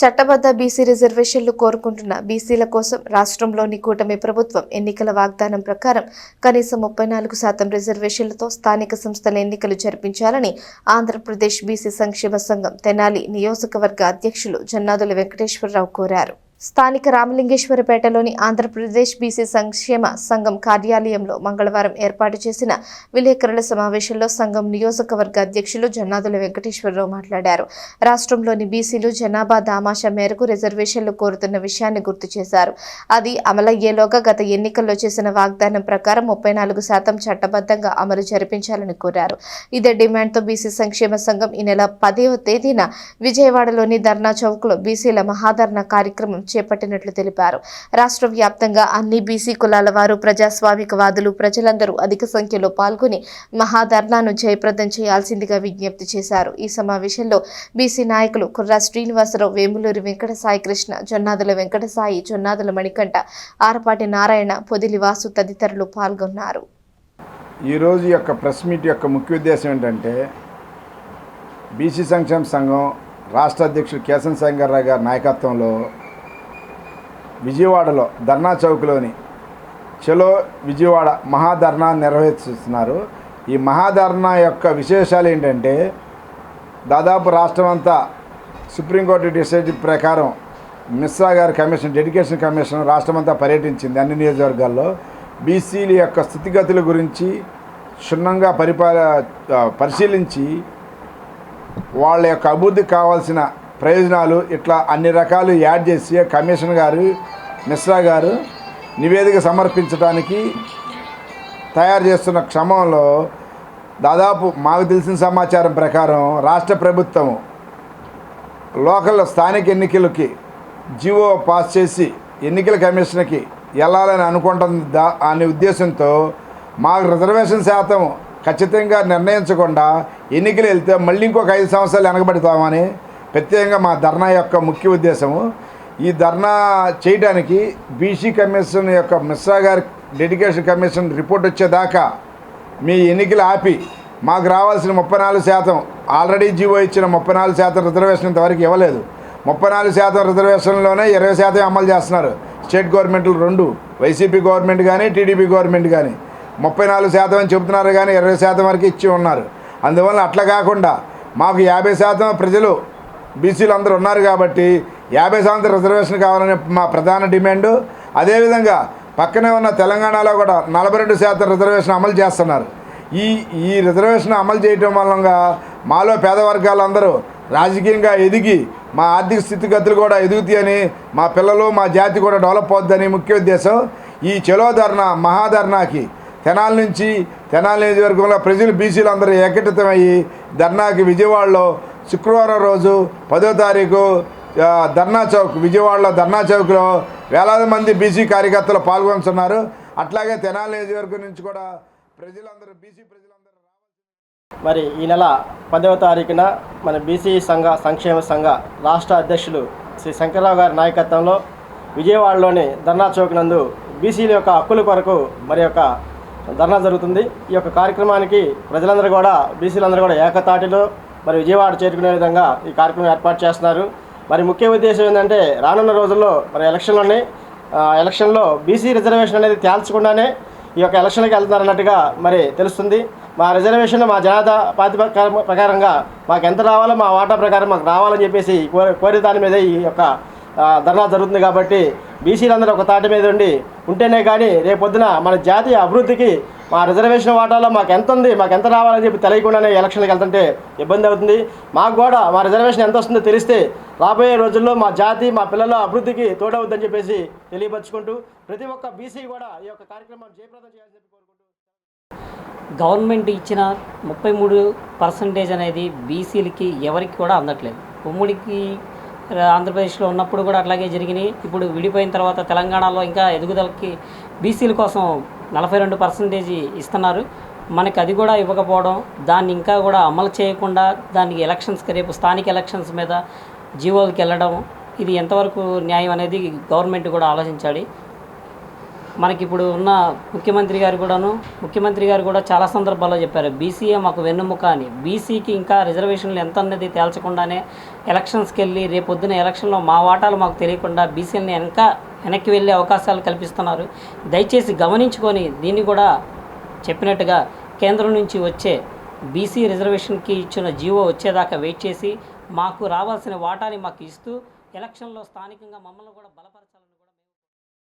చట్టబద్ధ BC రిజర్వేషన్లు కోరుకుంటున్న బీసీల కోసం రాష్ట్రంలోని కూటమి ప్రభుత్వం ఎన్నికల వాగ్దానం ప్రకారం కనీసం 34% రిజర్వేషన్లతో స్థానిక సంస్థల ఎన్నికలు జరిపించాలని ఆంధ్రప్రదేశ్ బీసీ సంక్షేమ సంఘం తెనాలి నియోజకవర్గ అధ్యక్షులు జన్నాదుల వెంకటేశ్వరరావు కోరారు. స్థానిక రామలింగేశ్వరపేటలోని ఆంధ్రప్రదేశ్ బీసీ సంక్షేమ సంఘం కార్యాలయంలో మంగళవారం ఏర్పాటు చేసిన విలేకరుల సమావేశంలో సంఘం నియోజకవర్గ అధ్యక్షులు జన్నాదుల వెంకటేశ్వరరావు మాట్లాడారు. రాష్ట్రంలోని బీసీలు జనాభా దామాషా మేరకు రిజర్వేషన్లు కోరుతున్న విషయాన్ని గుర్తు చేశారు. అది అమలయ్యేలోగా గత ఎన్నికల్లో చేసిన వాగ్దానం ప్రకారం 34% చట్టబద్ధంగా అమలు జరిపించాలని కోరారు. ఇదే డిమాండ్తో బీసీ సంక్షేమ సంఘం ఈ నెల 10వ తేదీన విజయవాడలోని ధర్నా చౌక్లో బీసీల మహాధర్నా కార్యక్రమం చేపట్టినట్లు తెలిపారు. రాష్ట్ర వ్యాప్తంగా అన్ని బీసీ కులాల వారు, ప్రజాస్వామికవాదులు, ప్రజలందరూ అధిక సంఖ్యలో పాల్గొని మహాధర్నాను జయప్రదం చేయాల్సిందిగా విజ్ఞప్తి చేశారు. ఈ సమావేశంలో బీసీ నాయకులు కుర్రా శ్రీనివాసరావు, వేములూరి వెంకట సాయి కృష్ణ, జొన్నాదుల వెంకట సాయి, జొన్నాదుల మణికంఠ, ఆరపాటి నారాయణ, పొదిలి వాసు తదితరులు పాల్గొన్నారు. ఈరోజు యొక్క ప్రెస్ మీట్ యొక్క ముఖ్య ఉద్దేశం ఏంటంటే బీసీ సంక్షేమ సంఘం రాష్ట్ర అధ్యక్షుడు కేశవ శంకర్రావు గారి నాయకత్వంలో విజయవాడలో ధర్నా చౌక్లోని చలో విజయవాడ మహాధర్నా నిర్వహిస్తున్నారు. ఈ మహాధర్నా యొక్క విశేషాలు ఏంటంటే దాదాపు రాష్ట్రమంతా సుప్రీంకోర్టు డిసైడ్ ప్రకారం మిశ్రా గారి కమిషన్, డెడికేషన్ కమిషన్ రాష్ట్రమంతా పర్యటించింది. అన్ని నియోజకవర్గాల్లో బీసీల యొక్క స్థితిగతుల గురించి క్షుణ్ణంగా పరిశీలించి వాళ్ళ యొక్క అభివృద్ధికి కావాల్సిన ప్రయోజనాలు ఇట్లా అన్ని రకాలు యాడ్ చేసి కమిషన్ గారు, మిశ్రా గారు నివేదిక సమర్పించడానికి తయారు చేస్తున్న క్రమంలో దాదాపు మాకు తెలిసిన సమాచారం ప్రకారం రాష్ట్ర ప్రభుత్వం లోకల్ స్థానిక ఎన్నికలకి జీవో పాస్ చేసి ఎన్నికల కమిషన్కి వెళ్ళాలని అనుకుంటుంది. అనే ఉద్దేశంతో మాకు రిజర్వేషన్ శాతం ఖచ్చితంగా నిర్ణయించకుండా ఎన్నికలు వెళ్తే మళ్ళీ ఇంకొక 5 సంవత్సరాలు వెనకబడతామని ప్రత్యేకంగా మా ధర్నా యొక్క ముఖ్య ఉద్దేశము. ఈ ధర్నా చేయడానికి బీసీ కమిషన్ యొక్క మిశ్రా గారి డెడికేషన్ కమిషన్ రిపోర్ట్ వచ్చేదాకా మీ ఎన్నికలు ఆపి మాకు రావాల్సిన 34% ఆల్రెడీ జీవో ఇచ్చిన 34% రిజర్వేషన్ ఇంతవరకు ఇవ్వలేదు. 34% రిజర్వేషన్లోనే 20% అమలు చేస్తున్నారు. స్టేట్ గవర్నమెంట్లు 2, వైసీపీ గవర్నమెంట్ కానీ టీడీపీ గవర్నమెంట్ కానీ 34% అని చెబుతున్నారు కానీ 20% వరకు ఇచ్చి ఉన్నారు. అందువల్ల అట్లా కాకుండా మాకు 50% ప్రజలు బీసీలు అందరూ ఉన్నారు కాబట్టి 50% రిజర్వేషన్ కావాలని మా ప్రధాన డిమాండు. అదేవిధంగా పక్కనే ఉన్న తెలంగాణలో కూడా 42% రిజర్వేషన్ అమలు చేస్తున్నారు. ఈ రిజర్వేషన్ అమలు చేయటం వల్ల మాలో పేద వర్గాలందరూ రాజకీయంగా ఎదిగి మా ఆర్థిక స్థితిగతులు కూడా ఎదుగుతాయని, మా పిల్లలు మా జాతి కూడా డెవలప్ అవుద్దని ముఖ్య ఉద్దేశం. ఈ చలో ధర్నా మహాధర్నాకి తెనాలి నుంచి తెనాలి నియోజకవర్గంలో ప్రజలు బీసీలు అందరూ ఏకీకృతమయ్యి ధర్నాకి విజయవాడలో శుక్రవారం రోజు 10వ తారీఖు ధర్నా చౌక్, విజయవాడలో ధర్నా చౌక్లో వేలాది మంది బీసీ కార్యకర్తలు పాల్గొంటున్నారు. అట్లాగే తెనాలి నియోజకవర్గం నుంచి కూడా ప్రజలందరూ బీసీ ప్రజలందరూ మరి ఈ నెల 10వ తారీఖున మన బీసీ సంక్షేమ సంఘ రాష్ట్ర అధ్యక్షులు శ్రీ శంకర్రావు గారి నాయకత్వంలో విజయవాడలోని ధర్నా చౌక్ నందు బీసీల యొక్క హక్కుల కొరకు మరి యొక్క ధర్నా జరుగుతుంది. ఈ యొక్క కార్యక్రమానికి ప్రజలందరూ కూడా, బీసీలందరూ కూడా ఏకతాటిలో మరి విజయవాడ చేరుకునే విధంగా ఈ కార్యక్రమం ఏర్పాటు చేస్తున్నారు. మరి ముఖ్య ఉద్దేశం ఏంటంటే రానున్న రోజుల్లో మరి ఎలక్షన్లో బీసీ రిజర్వేషన్ అనేది తేల్చకుండానే ఈ యొక్క ఎలక్షన్కి వెళ్తున్నారన్నట్టుగా మరి తెలుస్తుంది. మా రిజర్వేషన్ మా జనాభా ప్రకారంగా మాకు ఎంత రావాలో మా వాటా ప్రకారం మాకు రావాలని చెప్పేసి కోరే దాని మీద ఈ యొక్క ధర్నా జరుగుతుంది. కాబట్టి బీసీలందరూ ఒక తాటి మీద ఉంటేనే కానీ రేపొద్దున మన జాతీయ అభివృద్ధికి మా రిజర్వేషన్ వాటాలో మాకు ఎంత ఉంది, మాకు ఎంత రావాలని చెప్పి తెలియకుండానే ఎలక్షన్కి వెళ్తుంటే ఇబ్బంది అవుతుంది. మాకు కూడా మా రిజర్వేషన్ ఎంత వస్తుందో తెలిస్తే రాబోయే రోజుల్లో మా జాతి, మా పిల్లల అభివృద్ధికి తోడవుద్దని చెప్పేసి తెలియపరుచుకుంటూ ప్రతి ఒక్క బీసీ కూడా ఈ యొక్క కార్యక్రమాన్ని జయప్రదం చేయాలని చెప్పి కోరుకుంటూ, గవర్నమెంట్ ఇచ్చిన 33% అనేది బీసీలకి ఎవరికి కూడా అందట్లేదు. ఉమ్మడికి ఆంధ్రప్రదేశ్లో ఉన్నప్పుడు కూడా అట్లాగే జరిగినాయి. ఇప్పుడు విడిపోయిన తర్వాత తెలంగాణలో ఇంకా ఎదుగుదలకి బీసీల కోసం 42% ఇస్తున్నారు. మనకి అది కూడా ఇవ్వకపోవడం, దాన్ని ఇంకా కూడా అమలు చేయకుండా దానికి ఎలక్షన్స్కి రేపు స్థానిక ఎలక్షన్స్ మీద జీవోలకి వెళ్ళడం, ఇది ఎంతవరకు న్యాయం అనేది గవర్నమెంట్ కూడా ఆలోచించాలి. మనకి ఇప్పుడు ఉన్న ముఖ్యమంత్రి గారు కూడా చాలా సందర్భాల్లో చెప్పారు బీసీఏ మాకు వెన్నుముక అని. బీసీకి ఇంకా రిజర్వేషన్లు ఎంత అన్నది తేల్చకుండానే ఎలక్షన్స్కి వెళ్ళి రేపొద్దున ఎలక్షన్లో మా వాటాలు మాకు తెలియకుండా బీసీలని వెనక్కి వెళ్ళే అవకాశాలు కల్పిస్తున్నారు. దయచేసి గమనించుకొని దీన్ని కూడా చెప్పినట్టుగా కేంద్రం నుంచి వచ్చే బీసీ రిజర్వేషన్కి ఇచ్చిన జీవో వచ్చేదాకా వెయిట్ చేసి మాకు రావాల్సిన వాటాని మాకు ఇస్తూ ఎలక్షన్లో స్థానికంగా మమ్మల్ని కూడా బలపరచాలి.